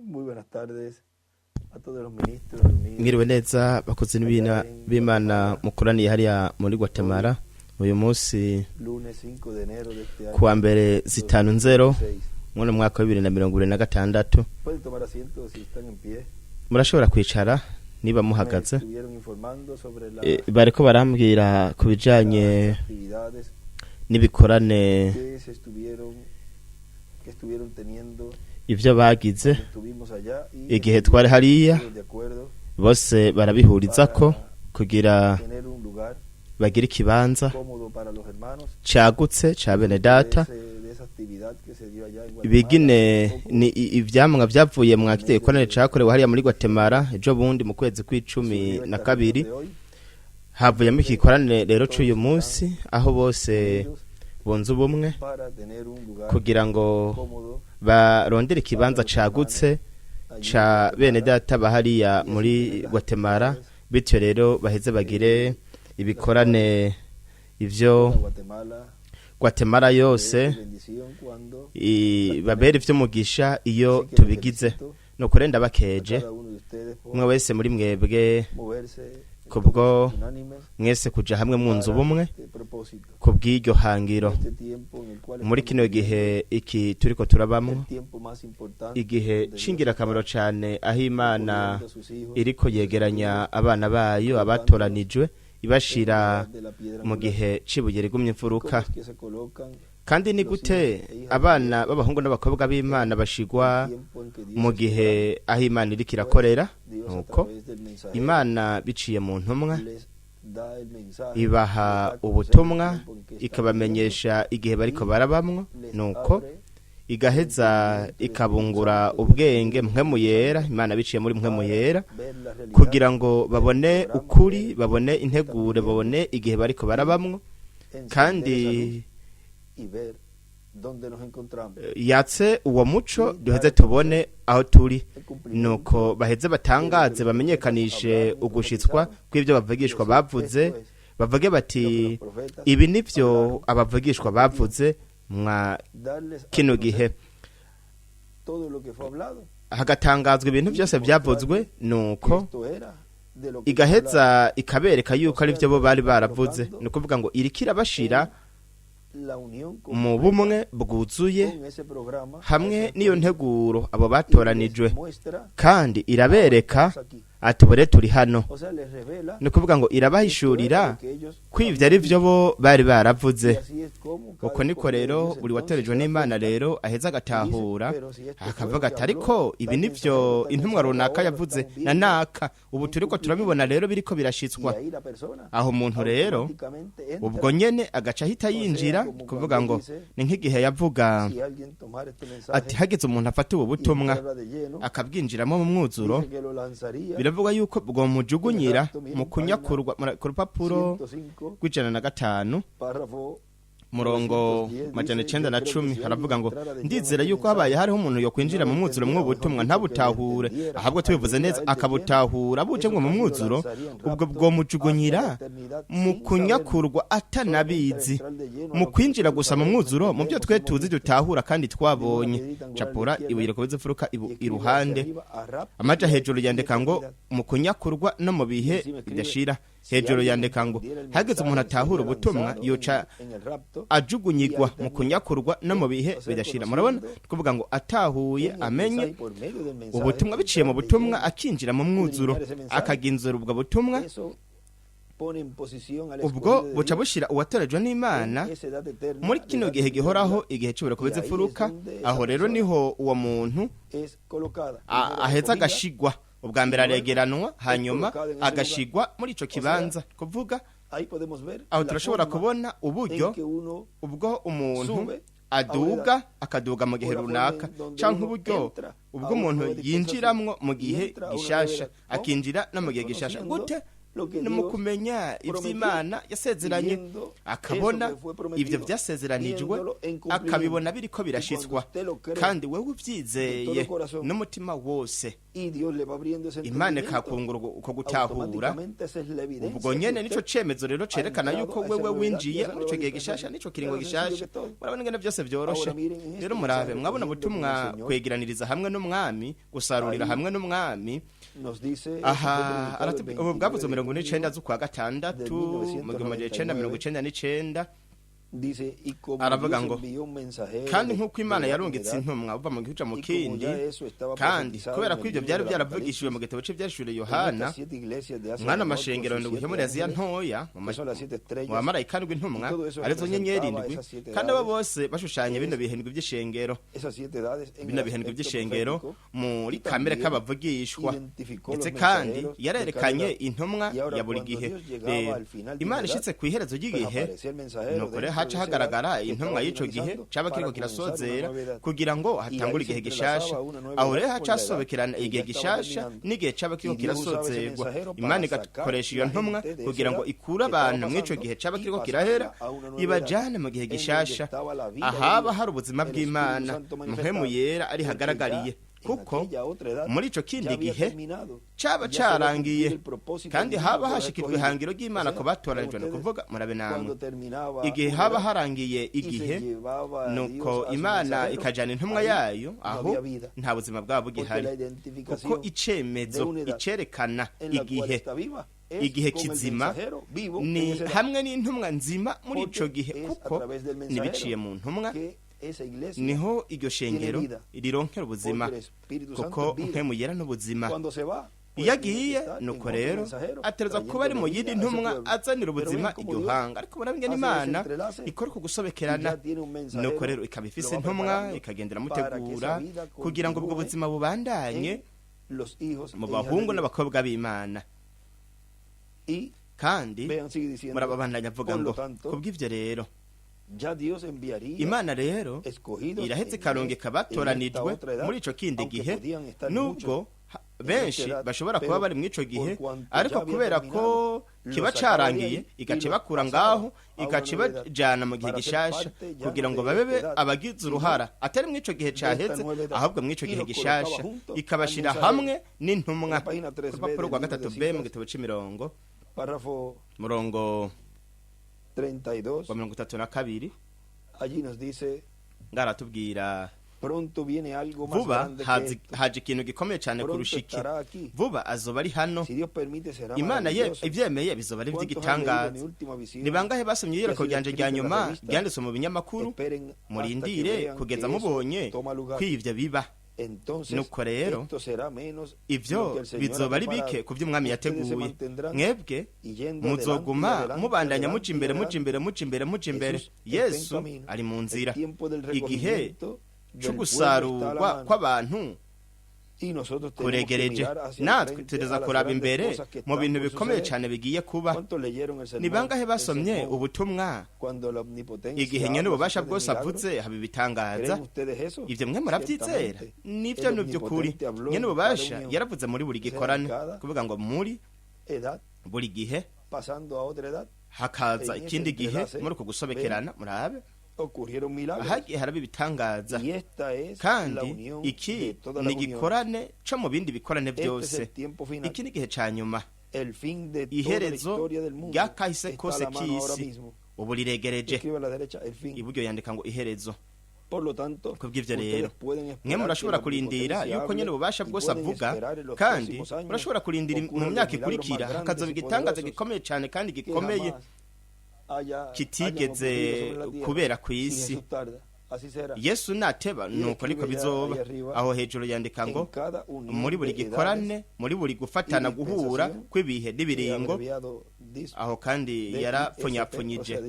Muy buenas tardes a todos los ministros reunidos. Mwiriwe neza bakoze n'ibina b'Imana mukoraniye hariya muri Guatemala uyu munsi Lunes 5 de enero de este año. kuwa mbere 5-0 mu mwaka wa 2026. Pueden tomar asiento si están en pie. Murashobora kwicara niba Me muhagaze. estuvieron informando sobre las Bariko barambwira ku bijanye actividades n'ibikorane que estuvieron teniendo. ivyo bagize Estuvimos allá y igihe twari hariya de acuerdo bose barabihurizako kugira tener un lugar bagira ikibanza cómodo para los hermanos. cagutse ca bene data De esa actividad que se dio allá en Guatemala. bigine ni ivyamwa vyavuye mu akite ikorane cakorewe hariya muri Guatemala ejo bundi mu kwezi kw'icumi havuyemo iki gikorane rero c'uyu munsi aho bose bonze ubumwe Para tener un lugar kugira ngo cómodo barondere ikibanza cagutse ca bene data bahariya muri Guatemala bityo rero baheze bagire ibikorane ivyo Guatemala. Guatemala yose Bendición cuando babere ivy'umugisha iyo tubigize no kurenda bakeje cada uno de ustedes por umwe wese muri mwebwe moverse kubwo unánimes mwese kuja hamwe mu nzu bumwe de propósito. kubw'iryo hangiro Este tiempo en el cual muri estamos kino viviendo, gihe iki turiko turabamwo el tiempo más importante igihe de c'ingirakamaro cane aho Imana Dios, a sus hijos, iriko yegeranya abana bayo abatoranijwe ibashira de la piedra mu angular. gihe cibuye rigumye imfuruka ¿Cómo es que se colocan kandi ni gute abana b'abahungu n'abakobwa b'Imana bashigwa tiempo en que Dios mu gihe aho Imana iriko irakorera Dios a nuko través del mensajero Imana biciye mu ntumwa les da el mensaje, ibaha les da ubutumwa el tiempo en que están ikabamenyesha igihe bariko barabamwo viviendo, les nuko abre igaheza ikabungura ubwenge mpwemu yera Imana biciye muri mpwemu yera ver la realidad kugira ngo babone ukuri babone integure babone igihe bariko barabamwo encender kandi esa luz y ver dónde nos encontramos. yatse uwo muco duheze tubone aho turi El cumplimiento nuko baheze batangaze bamenyekanishe ugushitswa kw'ivyo bavugishwa bavuze bavuge bati ibi nivyo abavugishwa bavuze mwa darles a kino conocer gihe todo lo que fue hablado. hagatangazwa ibintu byose byavuzwe nuko Esto era de lo que igaheza ikabereka yuko ari byo bo bari baravuze ni ukuvuga ngo irikira bashira la unión mu bumwe bwuzuye con ese programa hamwe n'iyo nteguro abo batoranijwe muestra kandi irabereka aquí. ati bure turi hano O sea, les revela ni ukuvuga ngo irabahishurira ko ivyo ari byo bo bari baravuze uko niko rero buri watorejwe n'Imana rero aheza agatahura akavuga ati ariko ibi nivyo intumwa runaka yavuze na naka ubu turiko turabibona rero biriko birashitswa aho umuntu rero ubwo nyene agaca ahita yinjira kuvuga ngo ni nk'igihe yavuga ati hageze umuntu afata ubu butumwa akabwinjiramo mu mwuzuro biravuga yuko bwo mujugunyira mu kunyakurwa ku rupapuro rw'105 murongo majana 910 haravuga ngo ndizera yuko habaye hariho umuntu yo kwinjira mu mwuzuro mw'ubutumwa ntabutahure ahabwo tubivuze neza akabutahura buje mu mwuzuro ubwo bwo mujugunyira mu kunyakurwa atanabizi mu kwinjira gusa mu mwuzuro mu byo twe tuzi dutahura kandi twabonye capura ibuyire kubize furuka iruhande amaja hejuru yandika ngo mu kunyakurwa no mu bihe bidashira hejuru yandika ngo hageze umuntu atahura ubutumwa yoca ajugunyigwa mu kunyakurwa no mu bihe bidashira murabona kuvuga ngo atahuye amenye ubutumwa biciye mu butumwa akinjira mu mwuzuro akaginzura ubwo butumwa ubwo buca bushira uwatorejwe n'Imana muri kino gihe gihoraho igihe cyubura kubize furuka aho rero niho uwo muntu aheza agashigwa ubwa mbere aregeranwa hanyuma agashigwa muri ico kibanza kuvuga aho turashobora kubona uburyo ubwo umuntu aduga akaduga mu gihe runaka canke uburyo ubwo umuntu yinjiramwo mu gihe gishasha akinjira no mu gihe gishasha gute ni mu kumenya iby'Imana yasezeranye, akabona ibyo byasezeranijwe, akabibona biriko birashitswa, kandi wewe ubyizeye n'umutima wose, Imana ikakungura uko gutahura. Ubwo nyene nico cemezo rero cerekana yuko wewe winjiye muri ico gihe gishasha, nico kiringo gishasha. Murabona ingene byose byoroshe. Rero murabe, mwabona butumwa kwegeraniriza hamwe n'umwami, gusarurira hamwe n'umwami. Aha ubu bwavuze 19 z'ukwa gatandatu mu 1999, aravuga ngo kandi nk'uko Imana yarungitse intumwa uva mu gihugu mu kindi, kandi kubera ko ibyo byari byaravugishijwe mu gitabo cy'ibyashuriye Yohana, mwana amashengero ndwi muri Aziya ntoya, mu bamarayika ndwi intumwa arizo nyenyeri ndwi, kandi abo bose bashushanya bino bihendwe by'ishengero, bino bihendwe by'ishengero muri kamere k'abavugishwa, ndetse kandi yarerekanye intumwa ya buri gihe. Imana ishitse ku iherezo ry'igihe, nuko rero haca hagaragara intumwa y'ico gihe caba kiriko kirasozera kugira ngo hatangure igihe gishasha. Aho rero haca hasobekerana igihe gishasha n'igihe caba kiriko kirasozerwa. Imana igakoresha iyo ntumwa kugira ngo ikure abantu mw'ico gihe caba kiriko kirahera, ibajane mu gihe gishasha ahaba hari ubuzima bw'Imana, Mpwemu Yera ari hagaragariye, kuko muri ico kindi gihe caba carangiye, kandi haba hashikirwe ihangiro ry'Imana ko batoranijwe, no kuvuga murabe namwe igihe haba harangiye igihe, nuko Imana ikajana intumwa yayo, aho nta buzima bwabo bugihari, kuko icemezo icerekana igihe kizima ni hamwe n'intumwa nzima muri ico gihe, kuko nibiciye mu ntumwa niho iryo shengero rironkera ubuzima, kuko Mpwemu Yera n'ubuzima. Iyo agiye, nuko rero atereza kuba ari mu yindi ntumwa azanira ubuzima iryo hanga, ariko murabingana Imana ikora ku gusobekerana, nuko rero ikaba ifise intumwa ikagendera mutegura kugira ngo ubwo buzima bubandanye mu bahungu n'abakobwa b'Imana. Kandi murababandanya avuga ngo kubw'ivyo rero Imana rero irahetse karongeka batoranijwe muri ico kindi gihe, nubwo benshi bashobora kuba bari mw'ico gihe, ariko kubera ko kiba carangiye igace bakura ngaho igace bajana mu gihe gishasha kugira ngo babe abagize uruhara atari mw'ico gihe caheze, ahubwo mw'ico gihe gishasha ikabashira hamwe n'intumwa. Urupapuro rwa 3b mu gitabo c'imirongo murongo 32 kwa 32 allí nos dice ngaratubwira pronto viene algo más vuba grande haje ikintu gikomeye cyane kurushiki, vuba azoba ari hano. si Dios permite será Imana ivyemeye bizoba ari vy'igitangaza. Ni bangahe basomye yereko ryanje rya nyuma ryanditse mu binyamakuru? Murindire kugeza mubonye kw'ivyo biba. Nuko rero ivyo bizoba ari bike ku vy'umwami yateguye. Mwebwe muzoguma mubandanya muca imbere. Yesu ari mu nzira. Igihe cyo gusarurwa kw'abantu kuregereje, natwe tureza kuraba imbere mu bintu bikomeye cyane bigiye kuba. Ni bangahe basomye ubutumwa igihe nyene ububasha bwose avuze haba ibitangaza? Ivyo mwe muravyizera? Nivyo n'uvy'ukuri. Nyene ububasha yaravuze muri buri gikorane, kuvuga ngo muri buri gihe hakaza ikindi gihe muri uko gusobekerana. Murabe hagiye haraba ibitangaza, kandi iki ni igikorane co mu bindi bikorane byose. Iki ni igihe ca nyuma, iherezo ry'akahise kose k'isi ubu riregereje. Iburyo yandika ngo iherezo. Kubw'ivyo rero mwe murashobora kurindira yuko nyene ububasha bwose avuga, kandi murashobora kurindira mu myaka ikurikira hakazoba igitangaza gikomeye cyane kandi gikomeye kitigeze kubera ku isi. Yesu nateba nuko ariko bizoba. Aho hejuru yandika ngo muri buri gikorane, muri buri gufatana guhura kw'ibihe n'ibiringo. Aho kandi yarapfunyapfunyije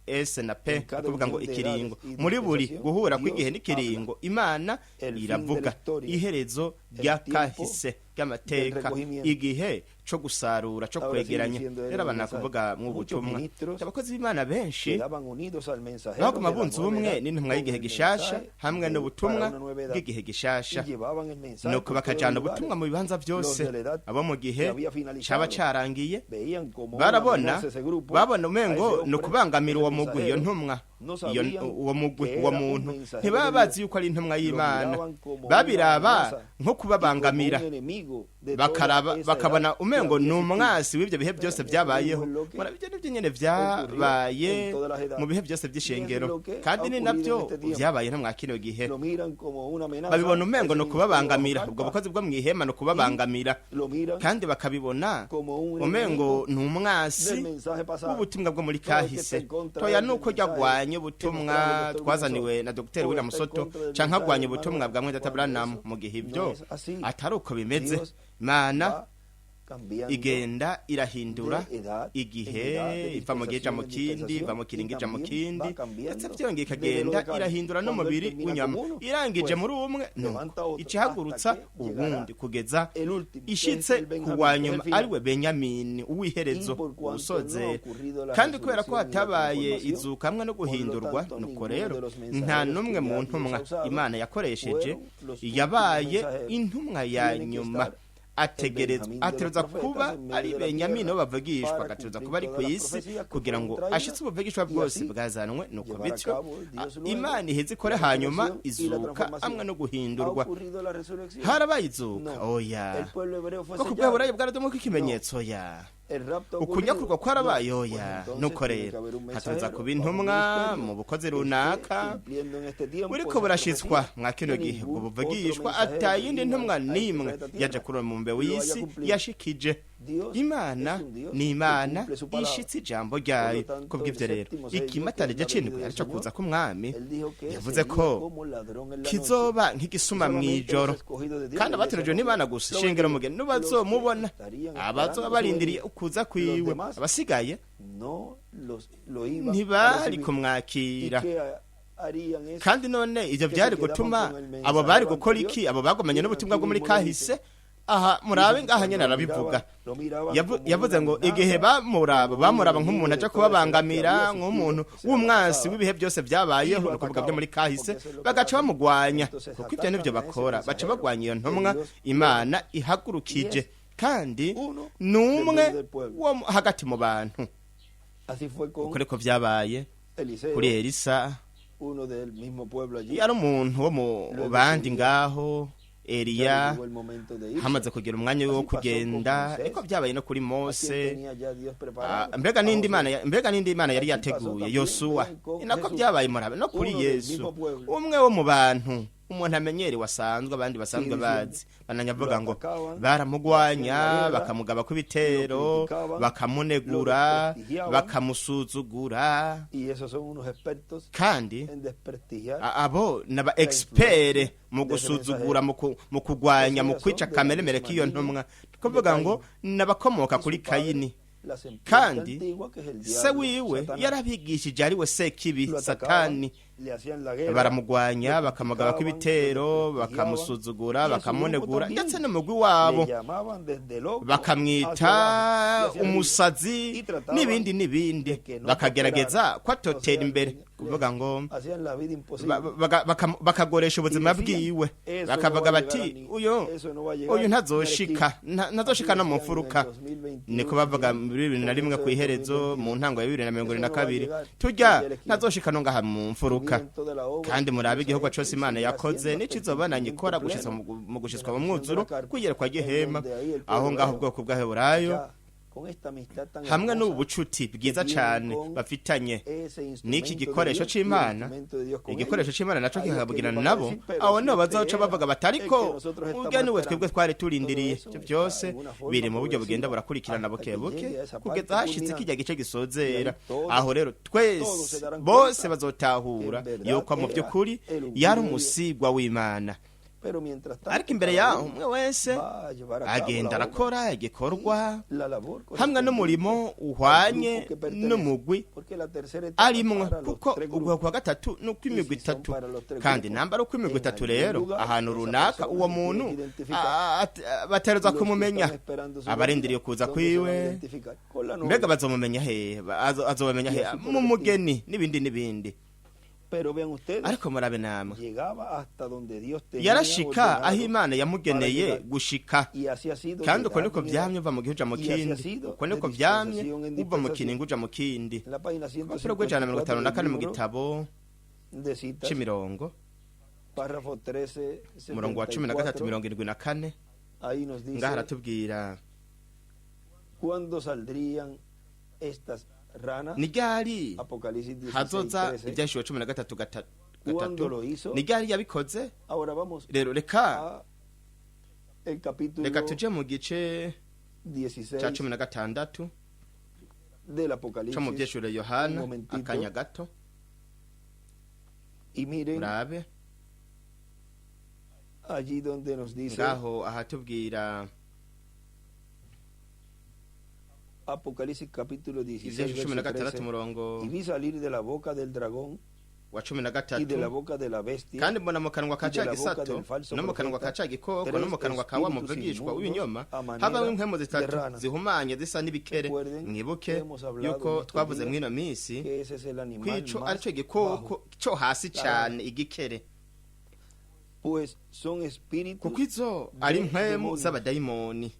S na P, kuvuga ngo ikiringo. Muri buri guhura kw'igihe n'ikiringo Imana iravuga iherezo ry'akahise. ry'amateka igihe cyo gusarura cyo kwegeranya rero abana kuvuga mu butumwa abakozi b'Imana benshi baguma bunze ubumwe n'intumwa y'igihe gishasha hamwe n'ubutumwa bw'igihe gishasha nuko bakajana ubutumwa mu bibanza byose abo mu gihe cyaba carangiye babona umengo no kubangamira uwo mugwi iyo ntumwa uwo mugwi uwo muntu ntibaba bazi yuko ari intumwa y'Imana babiraba nko kubabangamira bakabona umengo ni umwasi w'ibyo bihe byose byabayeho murabyo n'ibyo nyene byabaye mu bihe byose by'ishengero kandi ni nabyo byabaye no mwakino gihe babibona umengo no kubabangamira ubwo bukozi bwo mwihema no kubabangamira kandi bakabibona umengo ni umwasi w'ubutumwa bwo muri kahise toya nuko ryagwanye ubutumwa twazaniwe na Dr. William Soto canka gwanye ubutumwa bwa Mwenda Branham mu gihe ibyo atari uko bimeze Imana igenda irahindura igihe iva mu gihe mu kindi iva mu kiringija mu kindi ndetse byongeye ikagenda irahindura no mubiri w'inyama irangije muri umwe nuko icihagurutsa ubundi kugeza ishitse kuwanyuma ariwe Benyamini uwiherezo usozera kandi kubera ko hatabaye izuka hamwe no guhindurwa nuko rero nta numwe mu ntumwa Imana yakoresheje yabaye intumwa ya nyuma ategereza kuba ari Benyamini bo bavugishwa ategereza kuba ari ku isi kugira ngo ashitse ubuvugishwa bwose bwazanwe nuko bityo Imana iheze ikore hanyuma izuka amwe no guhindurwa harabaye izuka oya ko kubw'Aburayi bwaradomoka ikimenyetso ya ukunyakurwa kwarabaye oya nuko rero hataza kuba intumwa mu bukozi runaka buriko burashitswa mwakino gihe ubwo buvugishwa atayindi ntumwa nimwe yaje kuri mu mbe w'isi yashikije Imana ni Imana ishitse ijambo ryayo kubw'ivyo rero ikimatare cy'indwi arico kuza ku mwami yavuze ko kizoba nk'igisuma mwijoro kandi abatereje n'Imana gusa shengero mugeni nubazomubona abazo barindiriye ukuza kwiwe abasigaye ntibari kumwakira kandi none ivyo byari gutuma abo bari gukora iki abo bagomanye n'ubutumwa bwo muri kahise aha murabe ngaha nyene arabivuga yavuze ngo igihe bamuraba nk'umuntu aje kubabangamira nk'umuntu w'umwasi w'ibihe byose byabayeho no kuvuga byo muri kahise bagaca bamugwanya kuko ibyo nivyo bakora baca bagwanya iyo ntumwa Imana ihagurukije kandi numwe wo hagati mu bantu uko byabaye kuri Elisa yari umuntu wo mu bandi ngaho Eliya hamaze kugira umwanya wo kugenda iko byabaye no kuri Mose mbega nindi Imana yari yateguye Yosuwa inako byabaye murabe no kuri Yesu umwe wo mu bantu umuntu amenyere wasanzwe abandi basanzwe bazi bananyavuga ngo baramugwanya bakamugaba ku bitero bakamunegura bakamusuzugura kandi abo naba expert mu gusuzugura mu kugwanya mu kwica kameremere k'iyo ntumwa kuvuga ngo nabakomoka kuri Kayini kandi se wiwe yarabigishije ari we Sekibi Satani baramugwanya bakamugaba kw'ibitero bakamusuzugura bakamunegura ndetse n'umugwi wabo bakamwita umusazi n'ibindi bakagerageza kwatotera imbere kuvuga ngo bakagoresha ubuzima bwiwe bakavuga bati uyu ntazoshika no mu mfuruka niko bavuga 2001 ku iherezo mu ntango ya 2022 turya ntazoshika no ngaha mu mfuruka kandi murabe igihugu cyose Imana yakoze n'ikizobana nyikora gushitsa mu gushitswa mu mwuzuro kugera kwa Gehema aho ngaho ubwoko bw'Aburayo hamwe n'ubu bucuti bwiza cyane bafitanye n'iki gikoresho c'Imana igikoresho c'Imana naco kikabugirana nabo aho no bazoca bavuga batariko uganiwe twebwe twari turindiriye cyo byose biri mu buryo bugenda burakurikirana bukebuke kugeza hashitse kijya gice gisozera aho rero twese bose bazotahura yuko mu byukuri yari umusigwa w'Imana Pero mientras tanto, ariko imbere cada yaho uno umwe wese va a llevar a cabo agenda la obra arakora igikorwa y la labor hamwe correspondiente n'umurimo al uhwanye grupo que pertenece. n'umugwi Porque la tercera etapa arimwo para los kuko tres ubwo grupos. kwa gatatu ni ukw'imigwi Y si son itatu para los tres kandi grupos, namba ari ukw'imigwi en itatu algún rero lugar, ahantu esa runaka persona uwo tiene muntu que identificar bategerezwa los que kumumenya están esperando su abarindiriye venida, kuza ¿dónde se van a kwiwe identificar? Con la novia. mbega bazomumenya he azobamenya he Y así por mu el mugeni n'ibindi Pero vean ustedes, ariko murabe namwe llegaba hasta donde Dios tenía yarashika aho ordenado, Imana yamugeneye para llegar. gushika Y así ha sido kandi uko desde niko Adán y vyamye Eva. uva mu gihe uja mu Y así ha kindi sido uko niko de vyamye dispensación en uva mu dispensación. kiningo uja mu kindi En la página urupapuro rw'ijana na mirongo itanu na 154 kane mu del libro gitabo de citas, c'imirongo párrafo 13, umurongo wa 13 74, 74 ahí nos dice, ngaha aratubwira ¿cuándo saldrían estas ranas? ni ryari Apocalipsis 16, hazoza 13. ivyashiwe 13 ¿Cuándo lo hizo? ni ryari yabikoze Ahora vamos rero reka a el capítulo reka tuje mu gice 16 ca 16 del co mu Apocalipsis vyeshure Yohana Un momentito. akanya gato y miren urabe allí donde nos dice ngaho ahatubwira Apocalipsis capítulo 16 ivyeshure verso 16 13, umurongo y vi salir de la boca del dragón wa y de la 13 boca de la bestia kandi mbona mu kanwa ka y de ca la boca gisato del falso no mu kanwa ka profeta ca gikoko tres no mu kanwa ka wa espíritus muvugishwa inmundos w'ibinyoma a manera habaho impwemu de zitatu rana. zihumanye zisa n'ibikere Recuerden mwibuke que hemos hablado yuko en estos twavuze días mw'ino minsi que ese es el animal kwico más arico gikoko bajo. co hasi cane igikere Pues son espíritus kuko izo ari de impwemu demonios z'abadayimoni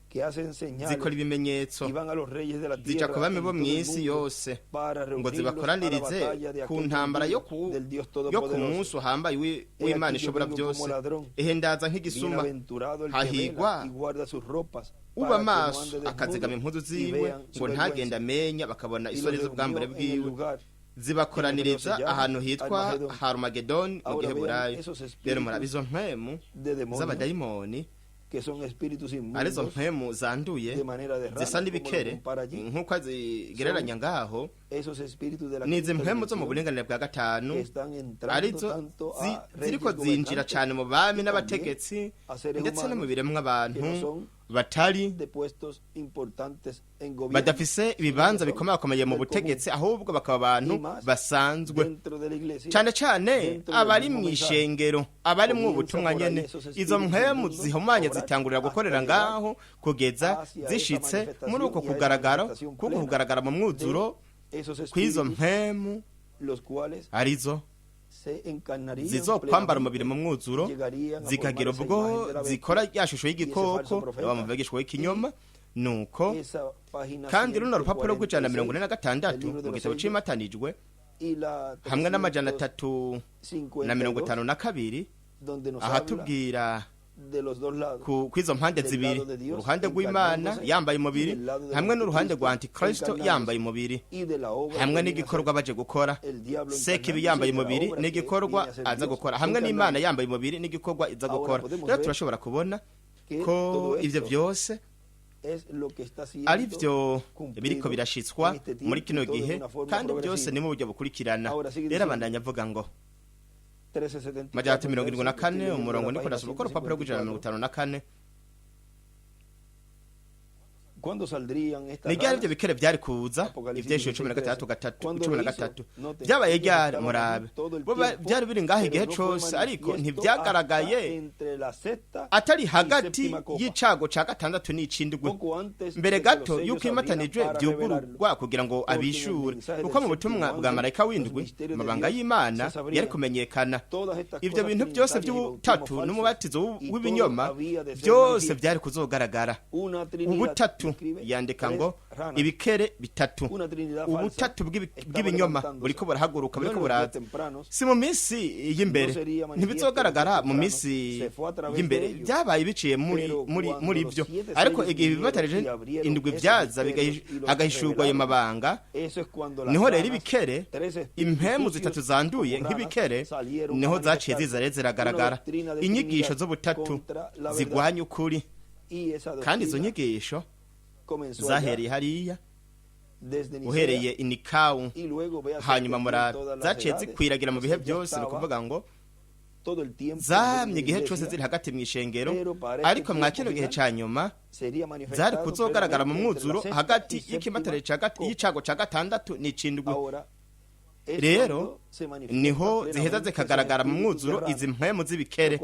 que hacen señales zikora ibimenyetso y van a los reyes de la zica tierra ku bami en bo todo el mw'isi mundo yose para ngo reunirlos a la zibakoranirize batalla de ku aquel ntambara día del Dios yo ku Todopoderoso. munsi uhambaye He w'Imana aquí yo ishobora vengo byose como ladrón. ehe ndaza nk'igisuma Bienaventurado el que hahigwa vela y guarda sus ropas uba para que no maso ande desnudo akazigama impuzu y ziwe vean su ngo ntagende vergüenza. amenya bakabona Y los isori z'ubwambure reunió en el bwiwe lugar zibakoraniriza ahantu hitwa Armagedon. harumagedoni mu Ahora giheburayo vean esos espíritus rero murabe izo mpwemu de demonios z'abadayimoni que son espíritus arizo inmundos mpwemu zanduye de manera de rana, zisa como lo n'ibikere compara allí. nk'uko zigereranya ngaho Esos espíritus de la ni izi quinta mpwemu zo mu dimensión buringanire bwa gatanu que están entrando arizo tanto a ziriko reyes zinjira gobernantes cane mu bami y n'abategetsi a seres ndetse no mu humanos biremwa abantu que no son batari de puestos importantes en gobierno badafise ibibanza bikomakomeye mu butegetsi ahubwo bakaba abantu basanzwe dentro de la iglesia cane cane dentro del abari mismo mw'ishengero abari mu Comienza butumwa por ahí nyene esos espíritus izo mpwemu inmundos zihumanye obrar zitangurira hasta gukorera llegar ngaho kugeza hacia esa zishitse manifestación muri uko y a esa kugaragaro manifestación kuko plena kugaragara mu mwuzuro esos kw'izo espíritus mpwemu los cuales arizo se encarnarían zizokwambara plenamente, umubiri mu mwuzuro llegarían a zikagira formar esa ubwo imagen de la bestia. zikora ya shusho Y ese y'igikoko falso profeta. wa muvugishwa w'ikinyoma nuko Esa página kandi runo rupapuro 146 rw'ijana na mirongo ine na gatandatu del libro de mu los gitabo Hechos, c'imatanijwe y la hamwe n'amajana atatu 352, na mirongo itanu na kabiri donde nos habla ahatubwira de los dos lados, kw'izo mpande del zibiri lado de Dios, uruhande rw'Imana encarnándose, yambaye umubiri y del lado del hamwe n'uruhande rwa anticristo, antikristo yambaye umubiri y de la obra hamwe que viene a n'igikorwa baje gukora hacer el diablo sekibi encarnándose, yambaye y de la umubiri obra que n'igikorwa viene a hacer aza Dios gukora hamwe encarnándose. n'Imana yambaye umubiri n'igikorwa iza Ahora gukora podemos rero ver turashobora kubona que ko todo ivyo esto byose es lo que está siendo ari vyo cumplido biriko birashitswa en este tiempo, muri kino y todo de gihe una forma kandi byose progresiva. ni mu buryo bukurikirana Ahora sigue rero diciendo, abandanya avuga ngo 1374, majana atatu mirongo irindwi na verso, kane estoy leyendo umurongo la niko página ndasoma ko urupapuro rw'ijana na mirongo 154. itanu na kane ¿Cuándo saldrían estas ni ryari ranas? ivyo bikere vyari kuza Apocalipsis ivyeshuwe 16, cumi na gatandatu ¿Cuándo cumi lo na hizo? gatatu Note, vyabaye ellos ryari estaban murabe allí todo el Boba tiempo, vyari biri ngaho pero igihe no fue cose ariko manifiesto ntivyagaragaye hasta entre la sexta atari y hagati séptima copa. y'icago ca gatandatu n'icindwi Poco antes mbere de que los gato sellos yuko abrieran imatanijwe para vyugururwa revelarlo. kugira ngo Porque en el abishure mensaje kuko del mu butumwa séptimo bwa ángel, marayika los w'indwi misterios de amabanga Dios y'Imana se sabrían. yari kumenyekana Todas estas ivyo cosas bintu byose trinitarias y by'ubutatu bautismo n'umubatizo falso, y w'ibinyoma todo había de ser byose manifiesto. vyari kuzogaragara Una trinidad, ubutatu describe yandika tres ngo ranas. ibikere bitatu Una trinidad falsa ubutatu estaba bw'ibinyoma levantándose. buriko burahaguruka No buriko en los buraza días tempranos, si mu minsi y'imbere no sería manifiesto ntibizogaragara en mu los minsi tempranos, se fue a través y'imbere de ellos. byabaye biciye Pero muri cuando byo los 7 ariko sellos igihe vinieron bibatarije y abrieron indwi esos byaza misterios y los hagahishurwa ayo revelaron, mabanga eso es cuando las niho rero ranas, ibikere tres espíritus impemu sucios zitatu zanduye como ranas, nk'ibikere salieron niho a zaciye manifestar ziza rero una ziragaragara doctrina de inyigisho Trinidad z'ubutatu contra la verdad. zigwanya ukuri Y esa kandi izo doctrina nyigisho comenzó zahereye allá hariya desde Nicea, uhereye inikawu y luego ve a hanyuma ser murabe todas las zaciye edades. zikwiragira mu bihe Entonces ya byose ni estaba ukuvuga ngo zamye igihe cyose ziri hagati mu ishengero, ariko mwa kino gihe ca nyuma zari kuzogaragara mu mwuzuro hagati y'ikimatare y'icago ca gatandatu n'icindwi. Rero niho ziheza zikagaragara mu mwuzuro izi mpwemu z'ibikere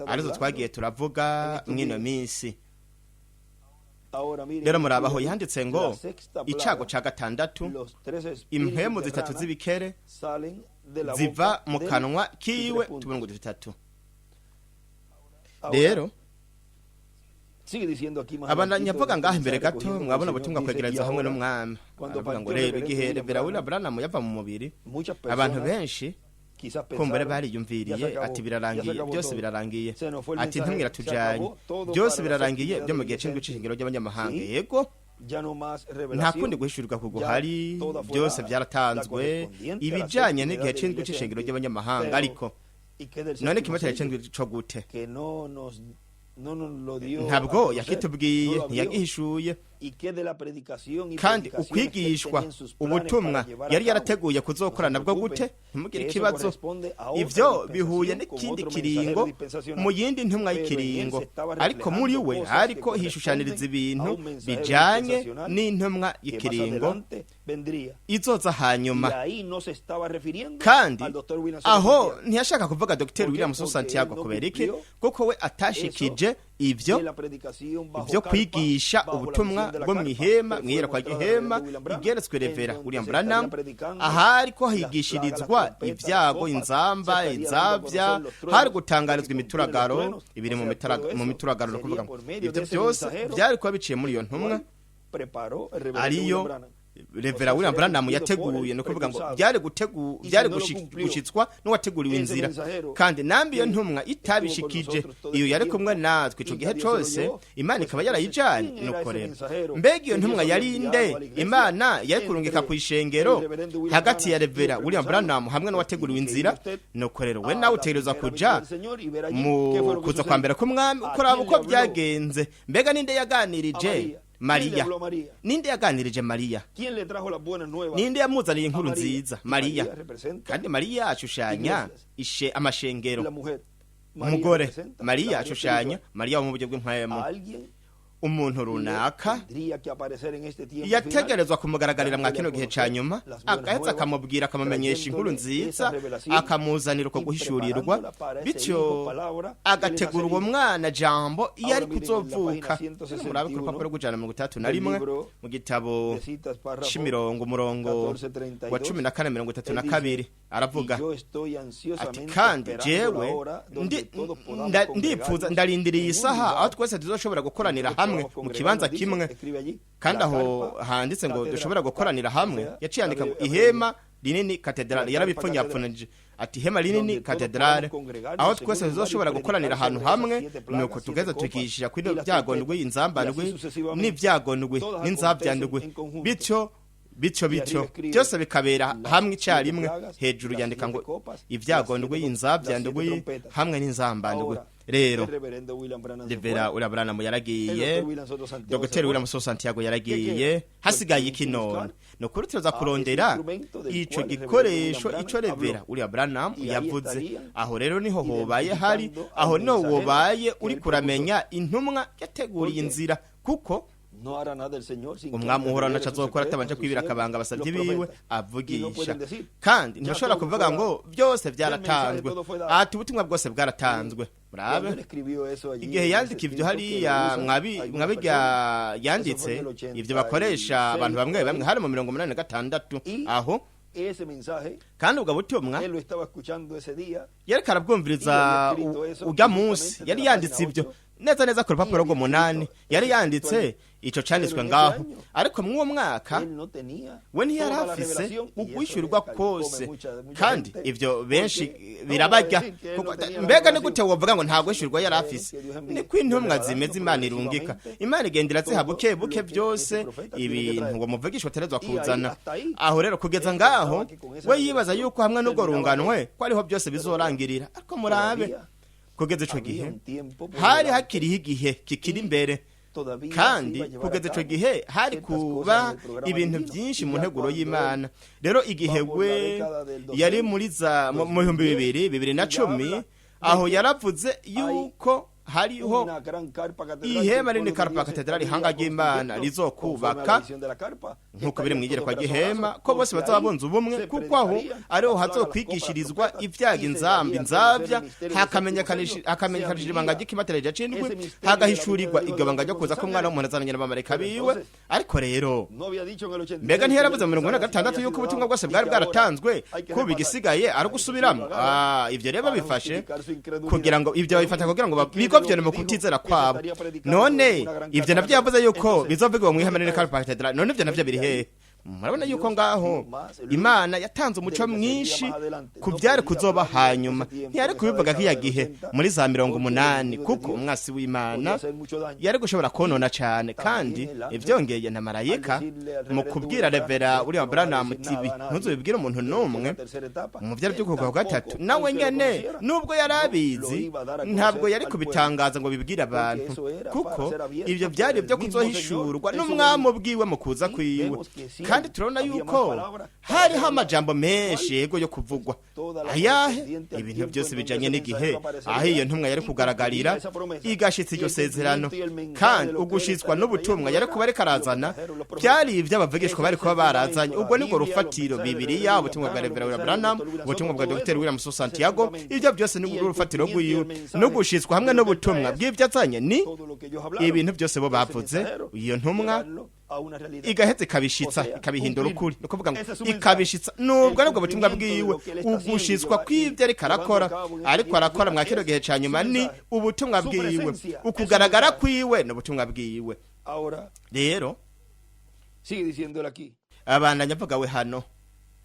arizo twagiye turavuga mw'ino minsi. Rero murabaho yanditse ngo icago ca gatandatu, impwemu zitatu z'ibikere ziva mu kanwa kiwe tubungu dutatu. Rero abandanya avuga ngaho imbere gato, mwabona ubutumwa kwegereza hamwe n'umwami. Aravuga ngo rero igihe Revera William Branham yava mu mubiri, abantu benshi kumbere bariyumviriye ati birarangiye, byose birarangiye, ati ntimwira tujanye, byose birarangiye byo mu gihe c'indwi c'ishingiro ry'abanyamahanga. Yego, nta kundi guhishurirwa kuguhari, byose byaratanzwe ibijanye n'igihe c'indwi c'ishingiro ry'abanyamahanga. Ariko none kimatare c'indwi co gute? Ntabwo yakitubwiye, ntiyagihishuye. Kandi ukwigishwa ubutumwa yari yarateguye kuzokorana bwo gute? Ntimugire ikibazo, ivyo bihuye n'ikindi kiringo mu yindi ntumwa y'ikiringo, ariko muri we hariko hishushaniriza ibintu bijanye n'intumwa y'ikiringo izoza hanyuma. Kandi aho ntiyashaka kuvuga Dr. William Santiago kubera iki? Kuko we atashikije ivyo kwigisha ubutumwa bwo mwihema, mwihera kwa gihema igeretswe Revera William Branham, ahari ko higishirizwa ibyago, inzamba, inzavya, hari gutangarizwa imituragaro, ibiri mu mituragaro no kuvuga ngo ibyo byose byari kuba biciye muri iyo ntumwa ariyo Revera William Branham yateguye, no kuvuga ngo byari gushitswa n'uwateguriwe inzira. Kandi nambi iyo ntumwa itabishikije, iyo yari kumwe natwe ico gihe cose, Imana ikaba yarayijanye. Nuko rero mbega iyo ntumwa yari nde? Imana yari kurungika ku ishengero hagati ya Revera William Branham hamwe n'uwateguriwe inzira. Nuko rero we nawe utegerezwa kuja mu kuza kwambera k'umwami kuraba uko byagenze. Mbega ninde yaganirije Mariya? Ninde yaganirije Mariya? Ninde yamuzaniye inkuru nziza? Mariya. Kandi Mariya ashushanya amashengero. Umugore Mariya ashushanya Mariya wo mu buryo bw'impwemu. Umuntu runaka yategerezwa kumugaragarira mwa kino gihe ca nyuma, agaheza akamubwira, akamumenyesha inkuru nziza, akamuzanira uko guhishurirwa, bityo agategura uwo mwana jambo iyo ari kuzovuka. Murabe ku rupapuro rw'131 mu gitabo c'imirongo umurongo wa 14:32 aravuga ati, kandi jewe ndipfuza ndarindiriye isaha aho twese tuzoshobora gukoranira hamwe mu kibanza kimwe. Kandi aho handitse ngo dushobora gukoranira hamwe, yaciye andika ngo ihema rinini katedrale. Yarabipfunyapfunije ati ihema rinini katedrale, aho twese tuzoshobora gukoranira ahantu hamwe, nuko tugeza tukishira kuri byagondwe, inzambandwe n'ibyagondwe n'inzabyandwe, bityo byose bikabera hamwe icyarimwe. Hejuru yandika ngo ibyagondwe, inzabyandwe hamwe n'inzambandwe. Rero Revera William Branham yaragiye, Dr. William Santiago yaragiye, hasigaye iki none? No kuruteza kurondera ico gikoresho ico Revera William Branham yavuze. Aho rero niho hobaye hari, aho niho wobaye uri kuramenya intumwa yateguriye inzira, kuko umwami uhora naca azokora atabanje kwibira akabanga abasavyi biwe avugisha. Kandi ntashobora kuvuga ngo byose byaratanzwe, ati ubutumwa bwose bwaratanzwe. Murabe igihe yandika ibyo hariya mwabirya yanditse ibyo bakoresha abantu bamwe bamwe hari mu 86 aho. Kandi ubwo butumwa yari karabwumviriza ujya munsi, yari yanditse ibyo neza ku rupapuro rw'8 yari yanditse ico canditswe ngaho. Ariko mw'uwo mwaka we ntiyari afise ugwishyurirwa kose, kandi ivyo benshi birabarya. Mbega ni gute wovuga ngo nta gwishyurirwa yari afise? Ni kw'intumwa zimeze Imana irungika, Imana igendera ziha buke buke byose ibintu ngo muvugisha uterezwa kuzana. Aho rero kugeza ngaho we yibaza yuko hamwe n'ubwo runganwe ko ariho byose bizorangirira. Ariko murabe kugeza ico gihe hari hakiriho igihe kikiri imbere, kandi kugeza ico gihe hari kuba ibintu byinshi mu nteguro y'Imana. Rero igihe we yari muri za mu 2010 aho yaravuze yuko hariho una gran carpa catedral ihema que el rinini pueblo karpa tenía katedrali sentado ihanga y ry'Imana confundiendo, rizokubaka conforme a la visión de la carpa, nk'uko biri mu estarían iyerekwa todos ry'ihema abrazados, ko bose porque bazaba ahí bunze ubumwe se kuko aho predicarían ariho las plagas, hazokwigishirizwa las copas, las ibyaga trompetas, inzambi y se inzabya daría a conocer el misterio hakamenyekanishije ibanga ry'ikimatereja c'indwi ese misterio hagahishurirwa de la iryo banga ryo kuza k'umwana w'umuntu azananye n'abamarayika biwe ariko rero no había dicho en el 86 mbega ntiyaravuze mu 46 yuko ubutumwa bwose bwari bwaratanzwe kuba igisigaye ari ugusubiramo ivyo rero babifashe kugira ngo ibyo babifata kugira ngo bigovyone mu kutizera kwabo none ivyo navyo yavuze yuko bizovugwa mu ihema rinini karpa katedrali none ivyo navyo biri hehe murabona yuko ngaho Imana yatanze umuco mwinshi ku byari kuzoba hanyuma ntiyari kubivuga k'iya gihe muri za 80 kuko umwasi w'Imana yari gushobora konona cyane kandi ivyongeye na marayika mu kubwira Revera William Branham TV ntuzubibwire umuntu n'umwe mu byari byo kuvuga gatatu nawe nyene nubwo yarabizi ntabwo yari kubitangaza ngo bibwire abantu kuko ibyo byari byo kuzohishurwa n'umwami ubwiwe mu kuza kwiwe kandi turabona yuko hariho amajambo menshi yego yo kuvugwa ayahe ibintu byose bijanye n'igihe aho iyo ntumwa yari kugaragarira igashitsa iryo sezerano kandi ugushitswa n'ubutumwa yari kuba ariko arazana byari iby'abavugishwa bari kuba barazanye ubwo nibwo rufatiro Bibiliya ubutumwa bwa Revera William Branham ubutumwa bwa Dr. William Santiago ibyo byose ni urufatiro rw'iyo no gushitswa hamwe n'ubutumwa bw'ibyo azanye ni ibintu byose bo bavuze iyo ntumwa igahetse ikabishitsa ikabihindura ukuri no kuvuga ngo ikabishitsa nubwo nabwo butumwa bwiwe ugushitswa kw'ibyo ariko arakora mwa kino gihe ca nyuma ni ubutumwa bwiwe ukugaragara kwiwe n'ubutumwa bwiwe rero abandanya avuga we hano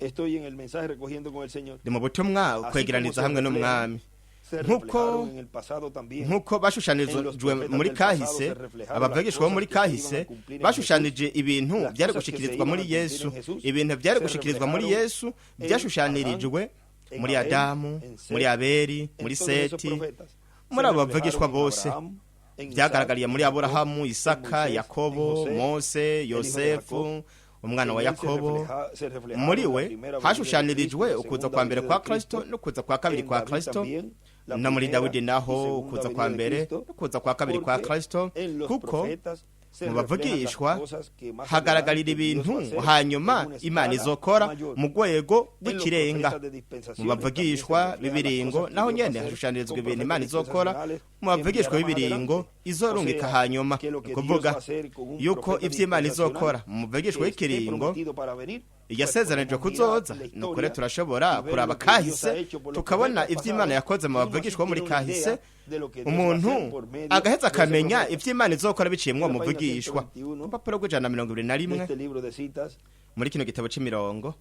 estoy en el mensaje recogiendo con el Señor ndi mu butumwa kwegeraniza hamwe n'umwami nkuko bashushanijwe muri kahise abavugishwa bo muri kahise bashushanije ibintu byari gushikirizwa muri Yesu ibintu byari gushikirizwa muri Yesu byashushanirijwe muri Adamu muri Abeli muri Seti muri abo bavugishwa bose byagaragariye muri Aburahamu Isaka Yakobo Mose Yosefu umwana wa Yakobo muri we hashushanirijwe ukuza kwa mbere kwa Kristo no kuza kwa kabiri kwa Kristo no muri Dawidi naho ukuza kwa mbere no kuza kwa kabiri kwa Kristo kuko mu bavugishwa hagaragarira ibintu hanyuma Imana izokora mu rwego rw'ikirenga mu bavugishwa b'ibiringo naho nyene hashushanirizwa ibintu Imana izokora mu bavugishwa b'ibiringo izorungika hanyuma kuvuga yuko ivy'Imana izokora mu bavugishwa w'ikiringo yasezeranije kuzoza nukore turashobora kuraba kahise tukabona ivy'Imana yakoze mu bavugishwa muri kahise umuntu agaheza akamenya ivy'Imana izokora biciyemwo mu bavugishwa urupapuro rw'121 muri kino gitabo c'imirongo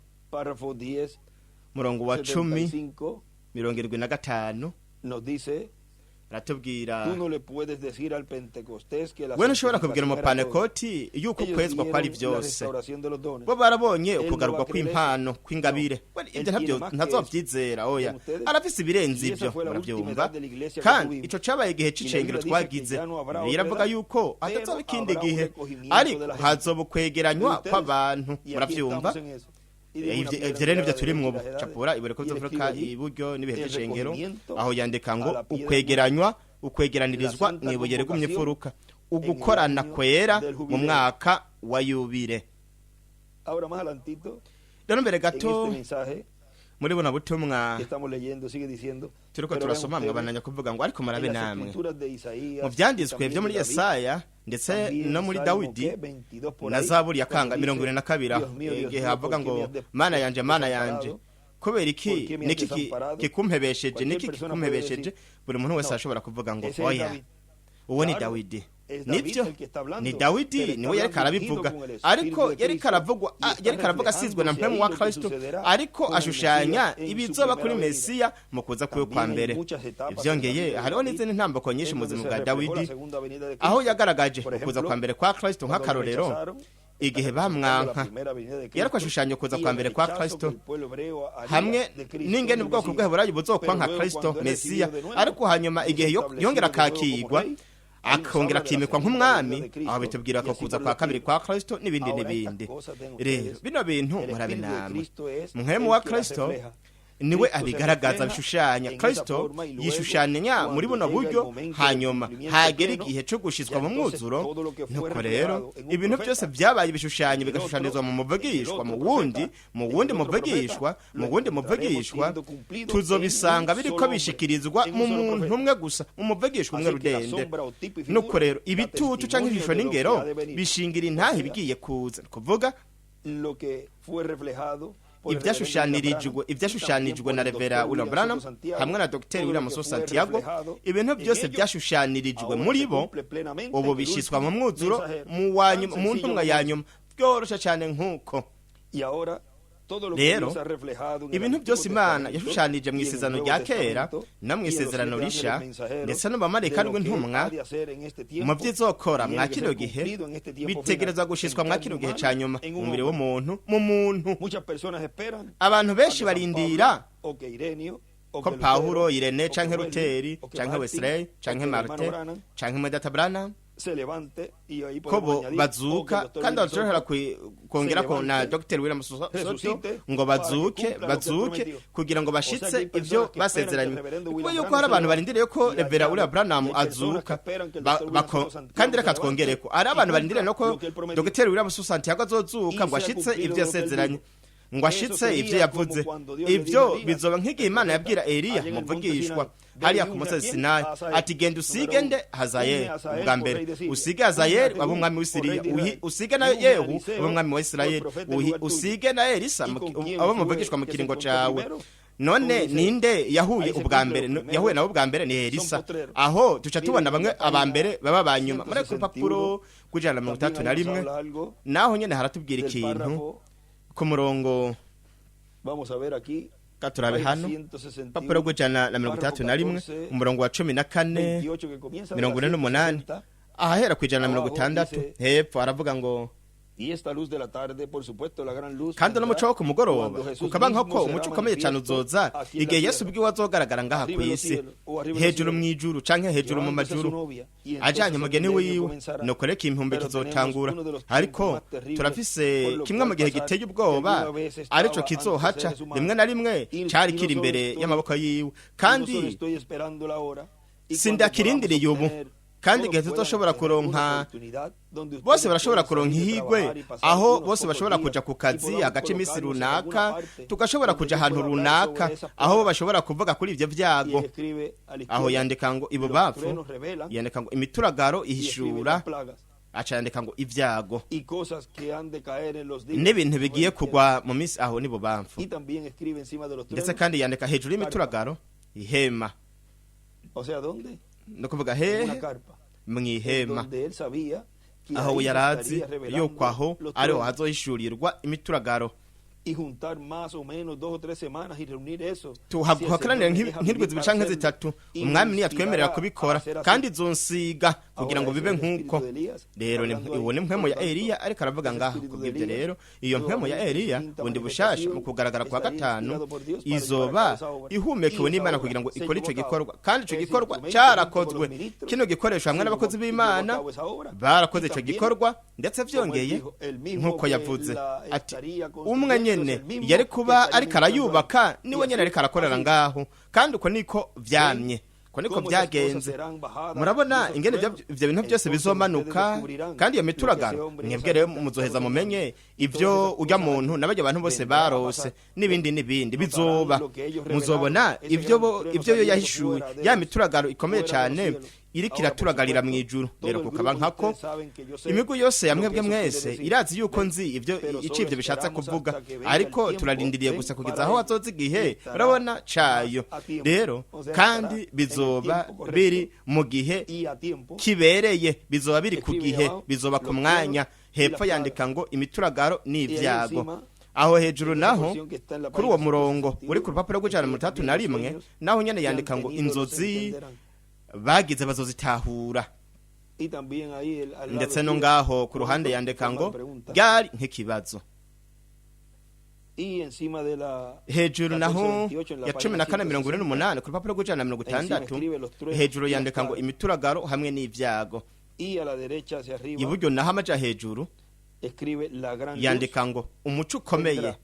murongo wa 10:75 ratubwira we ntushobora kubwira umupanekoti yuko kwezwa kwari byose bo barabonye ukugarurwa kw'impano kw'ingabire ibyo ntabyo ntazovyizera oya arafise ibirenze ibyo murabyumva kandi ico cabaye igihe c'icengero twagize biravuga yuko atazoba ikindi gihe ariko hazobukwegeranywa kw'abantu muravyumva ivyo rero nivyo turimwo capura ibereko vy'Afrika iburyo n'ibihe by'icengero aho yandika ngo ukwegeranirizwa mw'ibuye rigumyefuruka ugukorana kwera mu mwaka wa yubile rero mbere gato muri bona butumwa turiko turasoma mwabananya kuvuga ngo ariko marabe namwe mu vyanditswe vyo muri Yesaya ndetse no muri Dawidi na Zaburi ya kanga 22 igihe havuga ngo mana yanje kubera iki niki kikumpebesheje buri muntu wese ashobora kuvuga ngo oya uwo ni Dawidi nibyo ni Dawidi niwe yari karabivuga ariko yari karavuga asizwe na mpemu wa Kristo ariko ashushanya ibizoba kuri Mesiya mu kuza kwiwe kwa mbere ivyongeye hariho n'izindi ntambako nyinshi mu buzima bwa Dawidi aho yagaragaje kuza kwa mbere kwa Kristo nk'akarorero igihe bamwanka yariko ashushanya kuza kwa mbere kwa Kristo hamwe n'ingene ubwoko bw'Aburayi buzokwa nka Kristo Mesiya ariko hanyuma igihe yongera kakigwa akongera akimikwa nk'umwami aho bitubwira ko kuza kwa kabiri kwa Kristo n'ibindi rero bino bintu murabe namwe mwemu wa Kristo niwe abigaragaza bishushanya. Kristo yishushanya muri buno buryo, hanyuma hagera igihe cyo gushizwa mu mwuzuro. Nuko rero ibintu byose byabaye ibishushanyo bigashushanizwa mu muvugishwa, mu wundi muvugishwa tuzobisanga biriko bishikirizwa mu muntu umwe gusa, mu muvugishwa umwe rudende. Nuko rero ibitutu canke ishusho n'ingero bishingira intahe bigiye kuza, kuvuga ibyashushanijwe na Revera William Branham hamwe na Dr. William Santiago. Ibintu byose byashushanijwe muri bo ubu bishyizwa mu mwuzuro mu ntumwa ya nyuma, byorosha cyane nk'uko. Rero ibintu byose Imana yashushanije mu isezerano rya kera no mu isezerano risha, ndetse no bamareka n'intumwa mu byizokora mwa kino gihe, bitegereza gushizwa mwa kino gihe ca nyuma mu mubiri w'umuntu. Mu muntu abantu benshi barindira ko Paulo, Irene canke Luteri canke Wesley canke Martin canke Mwedata Branham ko bazuka, kandi bashobora kongera ko na Dr. William Soto ngo bazuke kugira ngo bashitse ivyo basezeranye. Kuko yuko hari abantu barindiriye ko Revera William Branham azuka, kandi reka twongere ko ari abantu barindiriye no ko Dr. William Santiago azozuka ngo ashitse ivyo yasezeranye, ngo ashitse ivyo yavuze. Ivyo bizoba nk'igihe Imana yabwira Eliya muvugishwa hariya ku musozi Sinayi ati genda usige nde Hazayeli ubwa mbere, usige Hazayeli waba umwami w'Isiriya, usige na Yehu waba umwami wa Isirayeli, usige na Elisa abo muvugishwa mu kiringo cawe. None ninde yahuye ubwa mbere? Yahuye nabo ubwa mbere ni Elisa. Aho tuca tubona bamwe abambere baba banyuma muri ku rupapuro rw'131 naho nyene haratubwira ikintu ku murongo turabe hano papuro rw'131 umurongo wa 14 48 ahahera ku 160 hepfo aravuga ngo kandi n'umuco wo ku mugoroba ukaba nk'uko umuco ukomeye cyane uzoza igihe Yesu ubwiwe azogaragara ngaha ku isi hejuru mu ijuru canke hejuru mu majuru ajanye umugeni wiwe. Nuko reka impumbe kizotangura, ariko turafise kimwe mu gihe giteye ubwoba arico kizohaca rimwe na rimwe cari kiri imbere y'amaboko yiwe, kandi sindakirindiriye ubu. Kandi igihe tuzoshobora kuronka, bose barashobora kuronka ihigwe, aho bose bashobora kuja ku kazi agace imisi runaka, tugashobora kuja ahantu runaka aho bashobora kuvuga kuri ivyo vyago. Aho yandika ngo ibubafu, yandika ngo imituragaro ihishura, aca yandika ngo ivyago n'ibintu bigiye kugwa mu misi aho ni bubamfu. Ndetse kandi yandika hejuru y'imituragaro ihema, no kuvuga hehe mwihema, aho yarazi yuko aho ariho hazohishurirwa imituragaro. Tuhakoranira nk'indwi zibiri canke zitatu, umwami niyatwemerera kubikora, kandi zonsiga kugira ngo bibe nk'uko. Rero ibone mpwemo ya Eliya ariko aravuga ngaha kubw'ibyo. Rero iyo mpwemo ya Eliya bundi bushasha mu kugaragara kwa gatanu izoba ihumekewe n'Imana kugira ngo ikore ico gikorwa, kandi ico gikorwa cyarakozwe. Kino gikoresho hamwe n'abakozi b'Imana barakoze ico gikorwa, ndetse vyongeye nk'uko yavuze ati umwe nyene yari kuba ariko arayubaka niwe nyene ariko arakorera ngaho, kandi uko niko vyamye, uko niko byagenze. Murabona ingene ivyo bintu byose bizomanuka, kandi iyo mituragaro mwebwe rero muzoheza mumenye ivyo urya muntu n'abajya abantu bose barose n'ibindi bizoba. Muzobona ivyo yo yahishuye, ya mituragaro ikomeye cyane iriko iraturagarira mu ijuru. Rero kukaba nkako imigu yose ya mwebwe mwese irazi yuko nzi ivyo bishatse kuvuga, ariko turarindiriye gusa kugeza aho azoza igihe urabona cayo. Rero kandi bizoba biri mu gihe kibereye, bizoba biri ku gihe, bizoba ku mwanya. Hepfo yandika ngo imituragaro n'ivyago. Aho hejuru naho kuri uwo murongo uri ku rupapuro rw'131 naho nyene yandika ngo inzozi bagize bazozitahura. Ndetse no ngaho ku ruhande yandika ngo byari nk'ikibazo. Hejuru naho ya 14:48 ku rupapuro rw'160 hejuru yandika ngo imituragaro hamwe n'ivyago. Iburyo naho amaja hejuru yandika ngo umuco ukomeye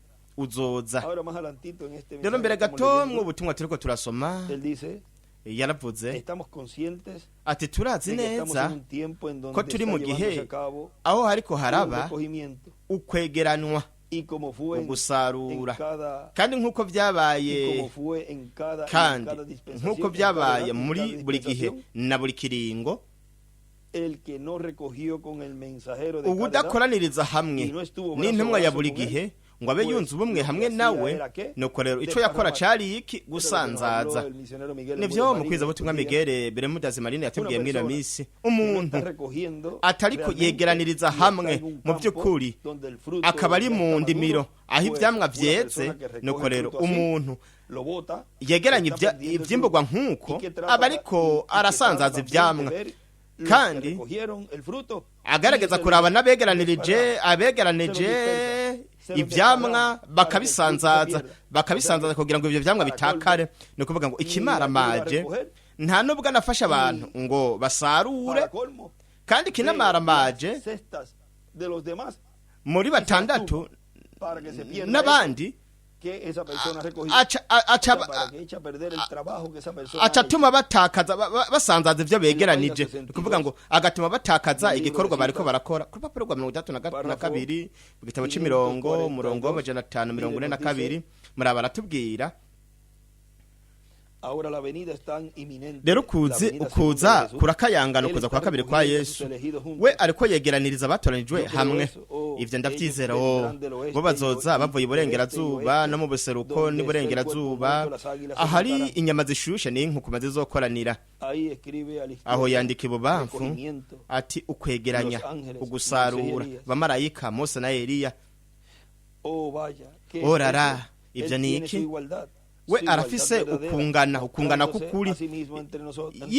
uzoza. Ahora más adelantito en este Rero mbere mensaje que gato estamos mu leyendo, butumwa turiko turasoma él dice, yaravuze estamos conscientes ati turazi de que estamos neza en un tiempo en ko donde turi está mu llevándose gihe a cabo aho hariko un haraba recogimiento ukwegeranwa y como fue en ugusarura cada kandi nk'uko y byabaye como fue en cada kandi dispensación, nk'uko en cada byabaye edad, en muri cada buri gihe dispensación, na buri kiringo el que no recogió con el mensajero de cada edad ubudakoraniriza hamwe y no estuvo brazo n'intumwa a ya brazo buri con él, gihe ngo abe pues, yunze ubumwe lo que hamwe hacía nawe era que nuko rero ico de yakora parramato. cari iki Eso es lo que nos habló gusanzaza el misionero Miguel nivyo Embudo mukwiza Marín butumwa estos días. Migere Beremudazi Marine yatubwiye Una mwino persona misi que no umuntu está recogiendo atariko realmente yegeraniriza y está hamwe en un mu campo by'ukuri donde el fruto akaba ari ya mu está ndimiro maduro, aho pues, ivyamwa una vyeze persona que recoge nuko el rero fruto así, umuntu lo bota, yegeranya está perdiendo el ivyimburwa fruto, nk'uko y que trata- aba ariko y que arasanzaza trata ivyamwa también de ver los que kandi recogieron el fruto, agaragaza y se kuraba los n'abegeranirije dispersa, abegeranije se los dispersa, ivyamwa para que el bakabisanzaza fruto se pierda. bakabisanzaza kugira ngo ivyo vyamwa Para bitakare ni ukuvuga ngo y ikimaramaje ayuda a recoger, nta nubwo anafasha abantu ngo basarure para colmo, kandi ikimaramaje las cestas de los demás muri batandatu para que se pierda n'abandi que esa persona recogió. aca Para que eche a perder el trabajo que esa persona aca ha hecho. atuma batakaza basanzaza ivyo begeranije ni ukuvuga ngo agatuma batakaza igikorwa bariko barakora ku rupapuro rwa 32 mu gitabo c'imirongo umurongo w'amajana 542 muri baratubwira Ahora la venida es tan inminente. rero La venida ukuza segunda de Jesús. kurakayangana Él ukuza está kwa kabiri kwa recogiendo Yesu sus elegidos juntos. we ariko yegeraniriza abatoranijwe Yo creo hamwe eso. Oh, ivyo ndavyizera ellos o vendrán del oeste bo bazoza y del bavuye iburengerazuba oeste, no mu buseruko donde n'iburengerazuba está el cuerpo muerto, las águilas se ahari juntarán. inyama zishushe n'inkukuma zizokoranira Ahí escribe al aho izquierdo, yandika ibubamfu recogimiento. ati ukwegeranya Los ángeles, ugusarura Mose y Elías. bamarayika Mose na Eliya Oh, vaya. ¿Qué es orara esto? ivyo Él ni tiene iki su igualdad. we Su igualdad arafise verdadera, ukungana mostrándose k'ukuri a sí mismo entre nosotros, entre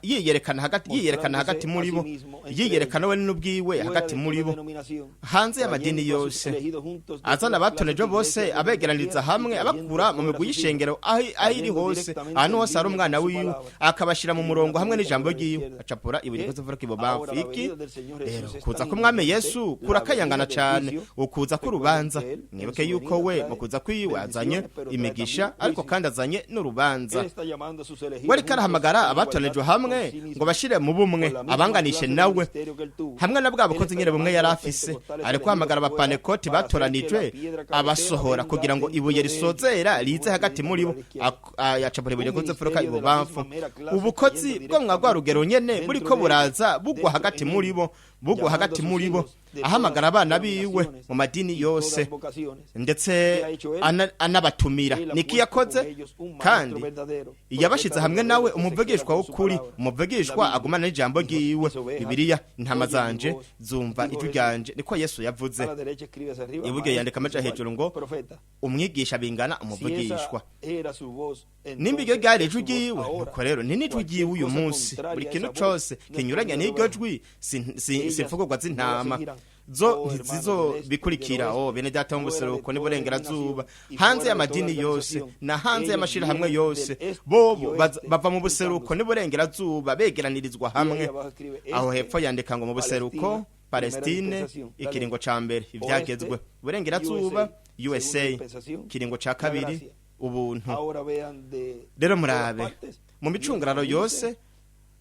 yiyerekana hagati muri bo yiyerekana we n'ubwiwe fuera hagati de muri toda bo denominación, hanze y'amadini trayendo a sus yose elegidos juntos de azana todas abatoneje clases de bose iglesias, abegeraniriza y hamwe trayendo abakura mu fuera migwi sus y'ishengero hijos, aho iri trayendo hose directamente ahantu el hose hari líder umwana de su wiwe palabra, akabashira mu murongo hamwe en la n'ijambo punta de la ryiwe izquierda. acapura ibuye Eh, kuzivuga kibobamfu ahora la iki venida del Señor Jesús rero es kuza tan k'umwami inminente, Yesu la kurakayangana venida del cane juicio, ukuza recuerden k'urubanza que él, en mwibuke su yuko venida we trae mu kuza kwiwe azanye bendiciones, pero trae imigisha también ariko juicio. kandi azanye n'urubanza Él está llamando a sus elegidos we ariko arahamagara juntos en abatoneje igualdad hamwe con sí mismo, ngo bashire mu bumwe con la misma abanganishe clase de nawe ministerio que él tuvo. hamwe na bwa bukozi Él nyine está bumwe llamando yari a afise pentecostales ari guhamagara elegidos abapanekoti fuera, para hacer que batoranijwe la piedra cabecera abasohora venga kugira ngo dentro ibuye de ellos, risozera y rize no hagati muri bo venga por la izquierda. yacapura ibuye Un kuzifuruka ministerio de la ibubamfu misma mera clase ubukozi cayendo bwo mwa rwa rugero nyene directamente buriko dentro de buraza ellos, bugwa dentro hagati en muri ellos, bo bugwa llamando hagati a sus muri bo hijos de ahamagara todas abana las biwe denominaciones mu madini y yose todas vocaciones. ndetse ¿Qué ha hecho él? anabatumira Él ha niki puesto yakoze con ellos un maestro kandi verdadero, yabashize profeta hamwe verdadero nawe que se umuvugishwa queda con su w'ukuri palabra. umuvugishwa David agumana n'ijambo dijo, ryiwe "Mis ovejas bibiliya intama oyen mi zanje voz", zumva dijo ijwi Jesús. ryanje niko Yesu yavuze A la derecha escribe hacia arriba, iburyo yandika amaja maestro, hejuru ngo profeta. umwigisha bingana Si umuvugishwa esa era su voz, nimba iryo entonces ryari es su ijwi voz ryiwe ahora. nuko rero ni n'ijwi Cualquier ryiwe uyu cosa munsi contraria buri a kintu esa voz cose no kinyuranye es n'iryo propia de jwi Ellas simfugurwa z'intama no seguirán. zo Oh, ntizizo hermanos, bikurikira del este, o bene data mu fuera de buseruko toda n'iburengerazuba denominación y hanze fuera de y'amadini toda yose organización. na hanze Ellos y'amashirahamwe vienen yose del este bobo y oeste, bava mu buseruko juntándose. n'iburengerazuba begeranirizwa Y ahí hamwe abajo escribe aho este, hepfo yandika ngo mu buseruko Palestine dispensación. ikiringo ca mbere ivyagezwe uburengerazuba USA segunda dispensación, ikiringo ca la kabiri gracia. ubuntu Ahora vean de rero todas murabe partes, mu micungararo Dios yose bendice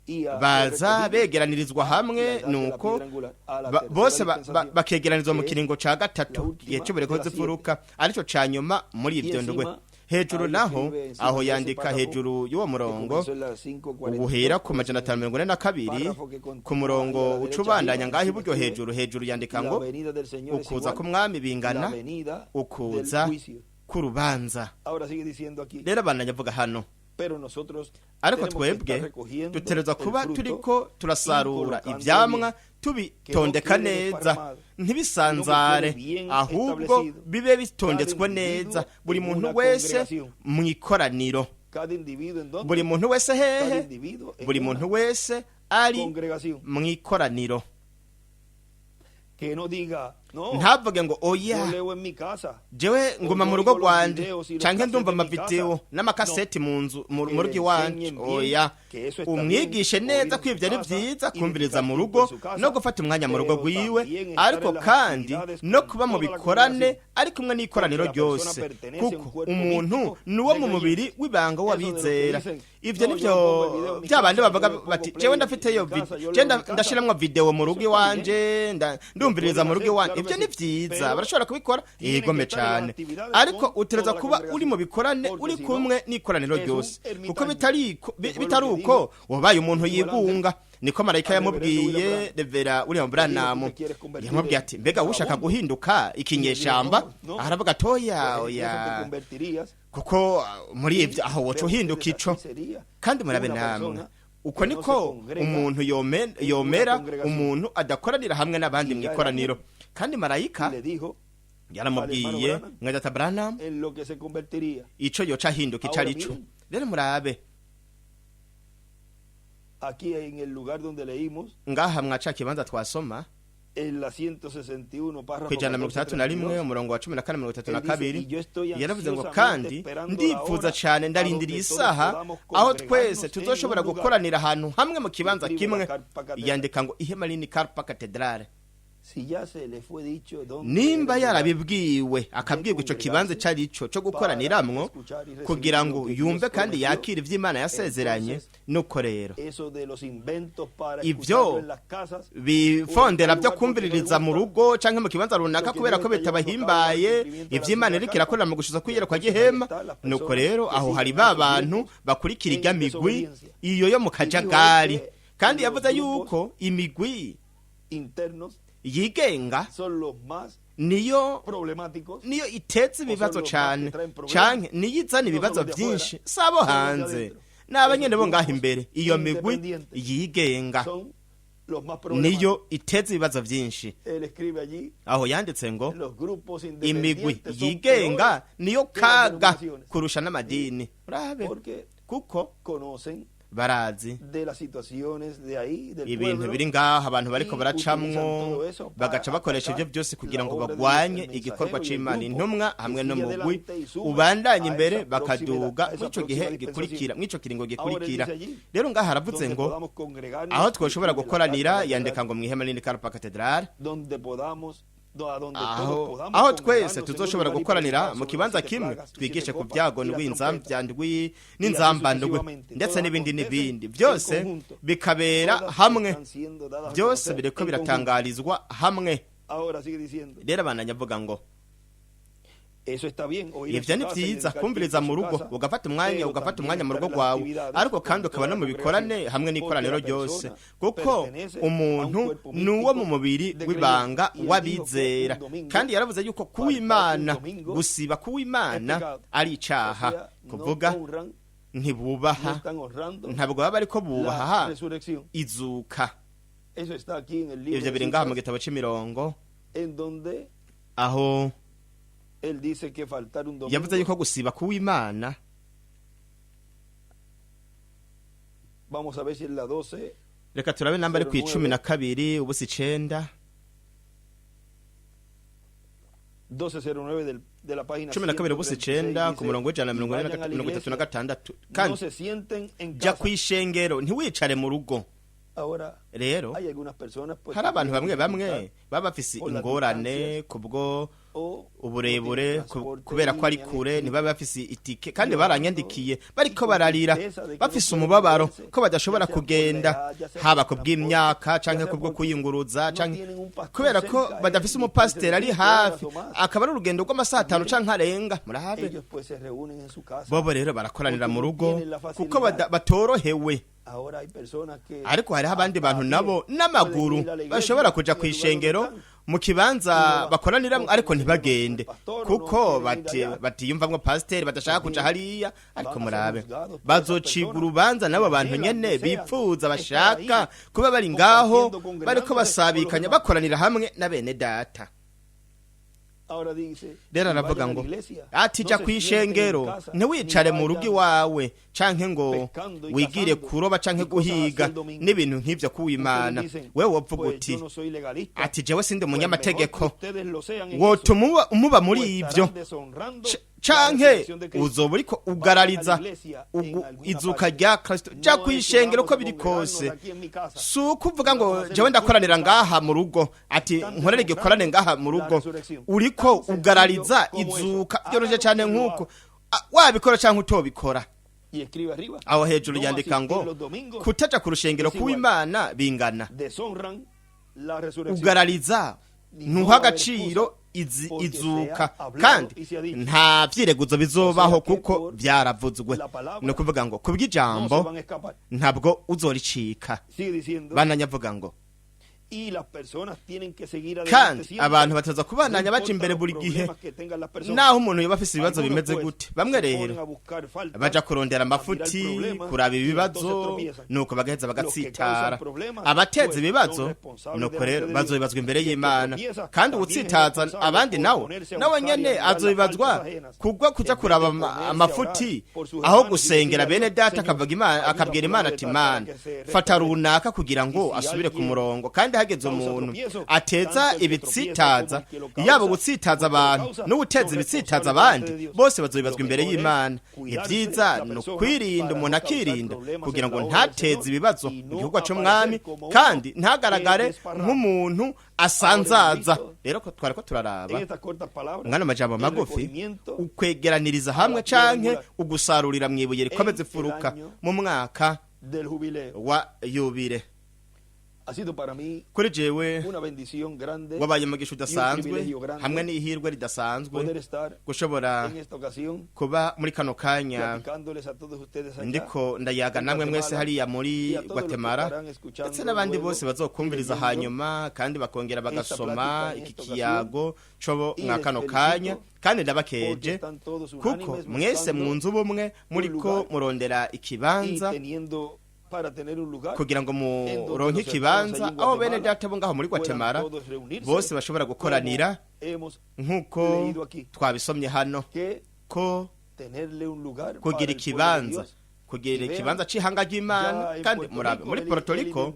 y a baza los recogidos begeranirizwa a la hamwe edad de la nuko piedra angular, a la ba- tercera bose dispensación, bakegeranizwa mu que es kiringo ca gatatu la última igihe cy'ubureko de las zifuruka arico ca nyuma muri Y ivyo ndwe encima, hejuru ahí naho escribe encima aho de ese yandika párrafo, hejuru y'uwo que murongo comenzó en la 5:42, ubuhera ku majana atanu mirongo ine na kabiri párrafo que continúa ku murongo ahí a la uca derecha ubandanya arriba, ngaho encima iburyo escribe, hejuru yandika la ngo venida del Señor es ukuza igual, k'umwami la bingana venida ukuza del juicio. k'urubanza Ahora sigue diciendo aquí, rero abandanya avuga hano pero nosotros ariko tenemos que estar twebwe recogiendo dutegerezwa el kuba fruto turiko turasarura y colocando ivyamwa bien, tubitondeka que no quede neza desparramado, ntibisanzare sino que quede bien ahubwo establecido. bibe bitondetswe Cada neza individuo buri en muntu una wese congregación. mu ikoraniro cada individuo en donde, buri muntu wese cada hehe individuo en buri una muntu wese ari congregación. mu ikoraniro Que no diga ntavuge ngo oya jewe nguma mu rugo rwanje canke ndumva amavideo n'amakaseti mu nzu mu rugo iwanje. Oya, umwigishe neza ko ivyo ari vyiza kumviriza mu rugo no gufata umwanya mu rugo rwiwe, ariko kandi no kuba mu bikorane ari kumwe n'ikoraniro ryose, kuko umuntu nuwo mu mubiri w'ibanga w'abizera. Ivyo nivyo byabandi bavuga bati jewe ndafite yo video, je ndashiramwa video mu rugo iwanje, ndumviriza mu rugo iwanje. Ivyo ni vyiza, barashobora kubikora yegome cyane, ariko utereza kuba uri mu bikorane uri kumwe n'ikoraniro ryose, kuko bitari uko wabaye umuntu yigunga. Niko marayika yamubwiye Revera William Branham, yamubwiye ati mbega ushaka guhinduka ikinyeshamba? Aravuga toya oya, kuko muri ivyo aho woco hinduka ico. Kandi murabe namwe uko niko umuntu yomera umuntu adakoranira hamwe n'abandi mu ikoraniro. Kandi marayika yaramubwiye nka Data Branham ico yoca hinduka icari ico. Rero murabe aquí en el lugar donde leímos, ngaha mwaca kibanza twasoma en la 161 párrafo kwijana 31 umurongo wa 14-32 yaravuze ngo kandi ndipfuza cyane ndarindiriye isaha aho twese tuzoshobora gukoranira ahantu hamwe mu kibanza kimwe. Yandika ngo ihema rini Carpa Cathedrale. Nimba yarabibwiwe akabwirwa ico kibanza cari ico cyo gukoraniramwo kugira ngo yumve kandi yakire ivy'Imana yasezeranye. Nuko rero ivyo bifondera byo kumviririza mu rugo canke mu kibanza runaka kubera ko bitabahimbaye ivy'Imana iriko irakorera mu gushiza kwiyera kwa gihema. Nuko rero aho hari babantu bakurikira irya migwi iyo yo mu kajagari. Kandi yavuze yuko imigwi yigenga niyo itetse ibibazo cyane canke niyo izana ibibazo byinshi sabo hanze n'abanyene bo ngaho imbere. Iyo migwi yigenga niyo itetse ibibazo byinshi. Aho yanditse ngo imigwi yigenga niyo kaga kurusha n'amadini. Urabe kuko barazi ibintu biri ngaho abantu bariko baracamwo, bagaca bakoresha ibyo byose kugira ngo bagwanye igikorwa c'Imana. Intumwa hamwe no mugwi ubandanye imbere bakaduga mw'ico gihe gikurikira, mw'ico kiringo gikurikira. Rero ngaho haravuze ngo aho twoshobora gukoranira, yandika ngo mwihema rini Carpa Cathedrale, aho twese tuzoshobora gukoranira mu kibanza kimwe, twigishe ku byago n'inzambandwi ndetse n'ibindi byose bikabera hamwe, byose bireko biratangarizwa hamwe. Rero abananya avuga ngo ivyo ni vyiza kumviriza mu rugo, ugafata umwanya mu rugo rwawe, ariko kandi ukaba no mu bikorane hamwe n'ikoraniro ryose, kuko umuntu nuwo mu mubiri w'ibanga w'abizera. Kandi yaravuze yuko kuw'Imana, gusiba kuw'Imana ari icaha, kuvuga ntibubaha, ntabwo baba ariko bubaha izuka. Ivyo biri ngaha mu gitabo c'imirongo aho yavuze yuko gusiba kuw'Imana. Reka turabe namba ari ku 12 ubusi 9 1209 de la página 12 ubusi 9 ku murongo w'ijana 136. Kandi ja kwishengero ntiwicare mu rugo. Rero hari abantu bamwe baba bafise ingorane kubwo uburebure, kubera ko ari kure, ntibaba bafise itike, kandi baranyandikiye bariko bararira bafise umubabaro ko badashobora kugenda, haba kubw'imyaka canke kubwo kuyinguruza canke kubera ko badafise umupasiteri ari hafi, akaba ari urugendo rw'amasaha 5 canke arenga. Murahabe bobo rero barakoranira mu rugo kuko batorohewe. Ariko hari abandi bantu nabo n'amaguru bashobora kuja kwishengero mu kibanza bakoranira, ariko ntibagende kuko batiyumvamwo pasiteri, badashaka kuja hariya. Ariko murabe bazocibwa urubanza n'abo bantu nyene bipfuza, bashaka kuba bari ngaho bariko basabikanya bakoranira hamwe na bene data. rero aravuga ngo ati jya ku ishengero ntiwicare mu rugo iwawe canke ngo wigire kuroba canke guhiga n'ibintu nk'ivyo kuwimana wewe wovuga uti ati jewe sindi umunyamategeko wotuma umuba muri ivyo canke uzoba uriko ugarariza izuka rya Kristo jya ku ishengero ko biri kose si ukuvuga ngo jewe ndakoranira ngaha mu rugo ati nkorere igikorane ngaha mu rugo uriko ugarariza izuka byoroshye cyane nk'uko wabikora cyangwa utobikora aho hejuru yandika ngo kutaja ku rushengero kuw'Imana bingana ugarariza ntuha agaciro izuka kandi nta vyireguzo bizobaho kuko byaravuzwe no kuvuga ngo kubw'ijambo ntabwo uzoricika bananyavuga ngo kandi abantu bataza kubananya baca imbere buri gihe naho umuntu yoba afise ibibazo bimeze gute bamwe rero baja kurondera amafuti kuraba ibibazo nuko bagaheza bagatsitara abateza ibibazo nuko rero bazobibazwa imbere y'Imana kandi utsitaza abandi nawe nyene azobibazwa kugwa kuja kuraba amafuti aho gusengera bene data akabwira Imana ati Imana fata runaka kugira ngo asubire ku murongo kandi hageze umuntu ateza ibitsitaza yabo gutsitaza abantu n'ubuteza ibitsitaza abandi bose bazobibazwa imbere y'Imana ibyiza no kwirinda umuntu akirinda kugira ngo ntateze ibibazo mu gihugu cy'umwami kandi ntagaragare nk'umuntu asanzaza rero twari ko turaraba mwana majambo magufi ukwegeraniriza hamwe canke ugusarurira mwibuye rikomeze furuka mu mwaka wa yubile kuri jewe wabaye umugisha udasanzwe hamwe n'ihirwe ridasanzwe gushobora kuba muri kano kanya ndiko ndayaga namwe mwese hariya muri Guatemala ndetse n'abandi bose bazokumviriza hanyuma kandi bakongera bagasoma iki kiyago cobo mwa kano kanya kandi ndabakeje kuko mwese mu nzu bumwe muriko murondera ikibanza kugira ngo muronke ikibanza aho bene data bo ngaho muri Guatemala bose bashobora gukoranira nk'uko twabisomye hano ko kugira ikibanza c'ihanga ry'Imana kandi muri Puerto Rico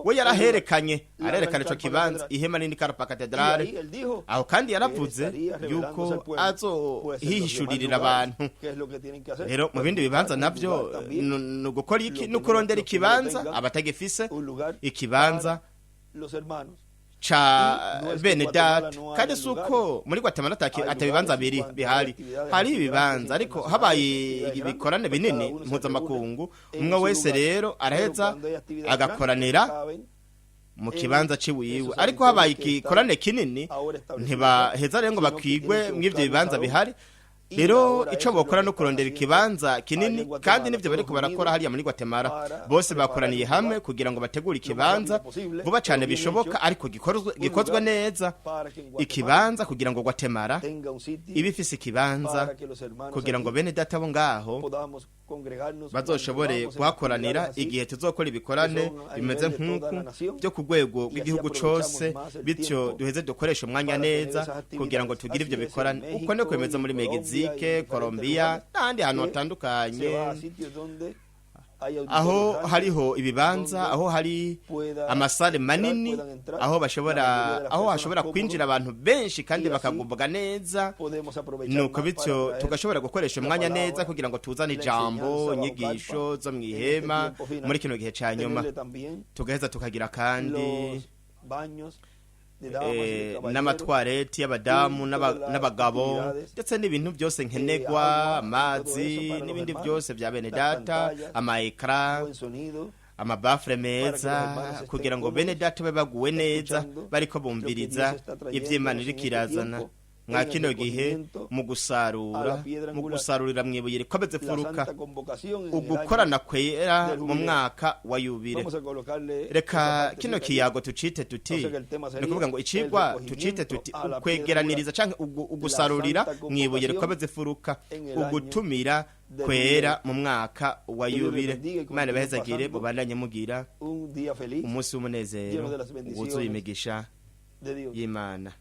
we yaraherekanye arerekana ico kibanza ihema nini Carpa Cathedrale aho kandi yaravuze yuko azohishurira abantu rero mu bindi bibanza navyo no gukora iki no kurondera ikibanza abatagifise ikibanza cha bene data kandi suko muri Guatemala atabibanza biri bihari hari ibibanza ariko habaye ibikorane binini mpuzamakungu umwe wese rero araheza agakoranira mu kibanza ciwiwe ariko habaye igikorane kinini ntibaheza rero ngo bakwigwe mw'ivyo bibanza bihari rero ico bokora no kurondera ikibanza kinini kandi nivyo bariko barakora hariya muri Guatemala bose bakoraniye hamwe kugira ngo bategure ikibanza vuba cyane bishoboka ariko gikozwe neza ikibanza kugira ngo Guatemala ibifise ikibanza kugira ngo bene data bo ngaho bazoshobore kuhakoranira igihe tuzokora ibikorane bimeze nk'uku byo ku rwego rw'igihugu cose bityo duheze dukoresha umwanya neza kugira ngo tugire ivyo bikorane uko niko bimeze muri Mexique, Colombia n'ahandi hantu hatandukanye aho hariho ibibanza aho hari amasale manini aho hashobora kwinjira abantu benshi kandi bakagubwa neza nuko bityo tugashobora gukoresha umwanya neza kugira ngo tuzane ijambo inyigisho zo mwihema muri kino gihe ca nyuma tugaheza tukagira kandi n'amatwareti y'abadamu n'abagabo ndetse n'ibintu byose nkenegwa amazi n'ibindi byose bya bene data amaekra amabafre meza kugira ngo bene data baguwe neza bariko bumviriza ivy'Imana iriko irazana mwa kino gihe mu gusarurira mwibuye rikomeze furuka ugukorana kwera mu mwaka wa yubile reka kino kiyago tucite tuti ni kuvuga ngo icigwa tucite tuti kwegeraniriza canke ugusarurira mwibuye rikomeze furuka ugutumira kwera mu mwaka wa yubile Imana bahezagire mubandanye mugira umunsi w'umunezero wuzuye imigisha y'Imana.